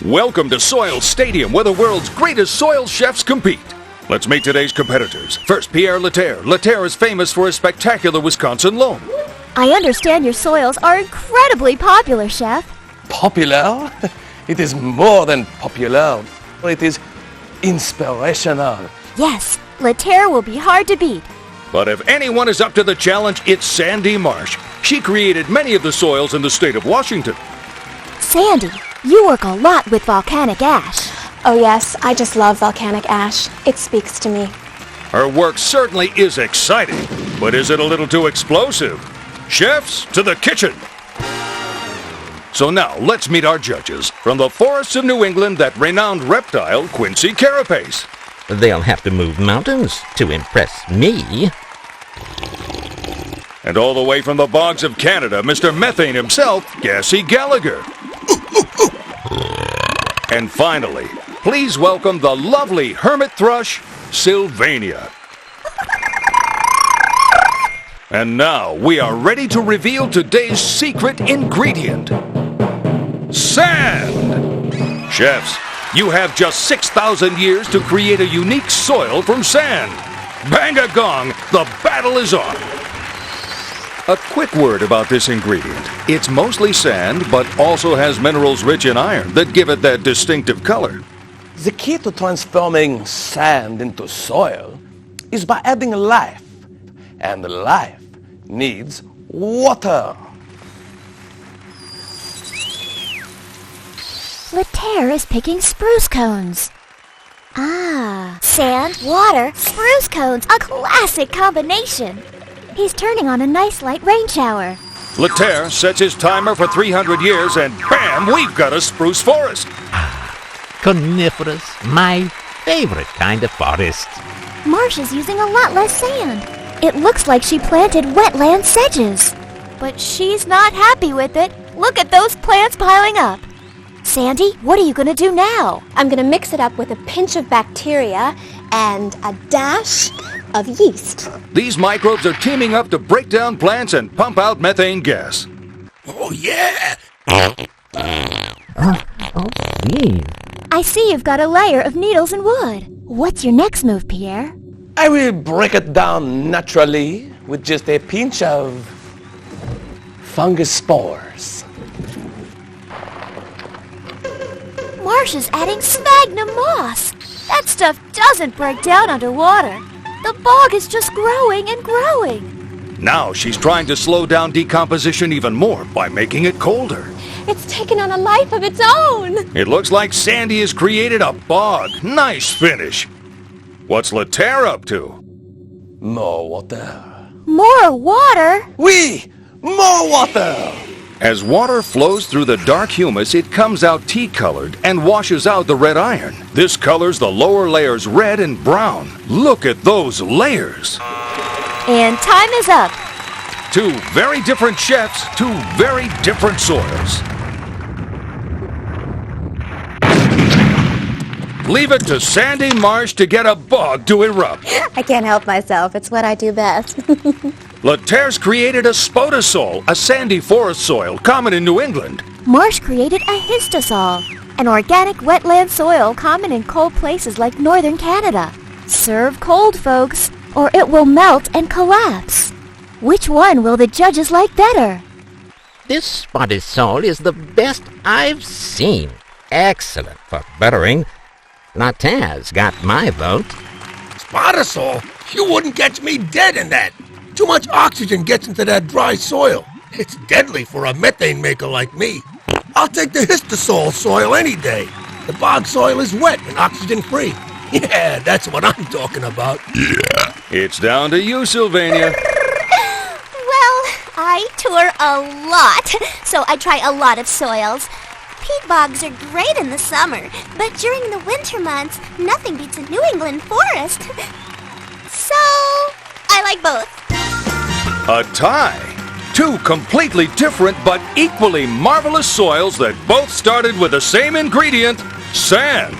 Welcome to Soil Stadium, where the world's greatest soil chefs compete. Let's meet today's competitors. First, Pierre Laterre. Laterre is famous for his spectacular Wisconsin loam. I understand your soils are incredibly popular, Chef. Popular? It is more than popular. It is inspirational. Yes, Laterre will be hard to beat. But if anyone is up to the challenge, it's Sandy Marsh. She created many of the soils in the state of Washington. Sandy, you work a lot with volcanic ash. Oh yes, I just love volcanic ash. It speaks to me. Her work certainly is exciting, but is it a little too explosive? Chefs, to the kitchen! So now, let's meet our judges. From the forests of New England, that renowned reptile, Quincy Carapace. They'll have to move mountains to impress me. And all the way from the bogs of Canada, Mr. Methane himself, Gassy Gallagher. And finally, please welcome the lovely hermit thrush, Sylvania. And now, we are ready to reveal today's secret ingredient. Sand! Chefs, you have just 6,000 years to create a unique soil from sand. Bang a gong, the battle is on. A quick word about this ingredient. It's mostly sand, but also has minerals rich in iron that give it that distinctive color. The key to transforming sand into soil is by adding life. And life needs water. Laterre is picking spruce cones. Ah, sand, water, spruce cones, a classic combination. He's turning on a nice light rain shower. Laterre sets his timer for 300 years and bam, we've got a spruce forest. Coniferous, my favorite kind of forest. Marsh is using a lot less sand. It looks like she planted wetland sedges. But she's not happy with it. Look at those plants piling up. Sandy, what are you going to do now? I'm going to mix it up with a pinch of bacteria and a dash of yeast. These microbes are teaming up to break down plants and pump out methane gas. Oh, yeah! Gee. I see you've got a layer of needles and wood. What's your next move, Pierre? I will break it down naturally with just a pinch of fungus spores. Marsh is adding sphagnum moss. That stuff doesn't break down underwater. The bog is just growing and growing. Now she's trying to slow down decomposition even more by making it colder. It's taken on a life of its own. It looks like Sandy has created a bog. Nice finish. What's Laterre up to? More water. More water? Oui! More water! As water flows through the dark humus, it comes out tea-colored and washes out the red iron. This colors the lower layers red and brown. Look at those layers. And time is up. Two very different chefs, two very different soils. Leave it to Sandy Marsh to get a bog to erupt. I can't help myself. It's what I do best. Laterre's created a spodosol, a sandy forest soil common in New England. Marsh created a histosol, an organic wetland soil common in cold places like northern Canada. Serve cold, folks, or it will melt and collapse. Which one will the judges like better? This spotted sole is the best I've seen. Excellent for buttering. Laterre's got my vote. Spotosol? You wouldn't catch me dead in that. Too much oxygen gets into that dry soil. It's deadly for a methane maker like me. I'll take the histosol soil any day. The bog soil is wet and oxygen-free. Yeah, that's what I'm talking about. Yeah. It's down to you, Sylvania. Well, I tour a lot, so I try a lot of soils. Peat bogs are great in the summer, but during the winter months, nothing beats a New England forest. So, I like both. A tie. Two completely different but equally marvelous soils that both started with the same ingredient, sand.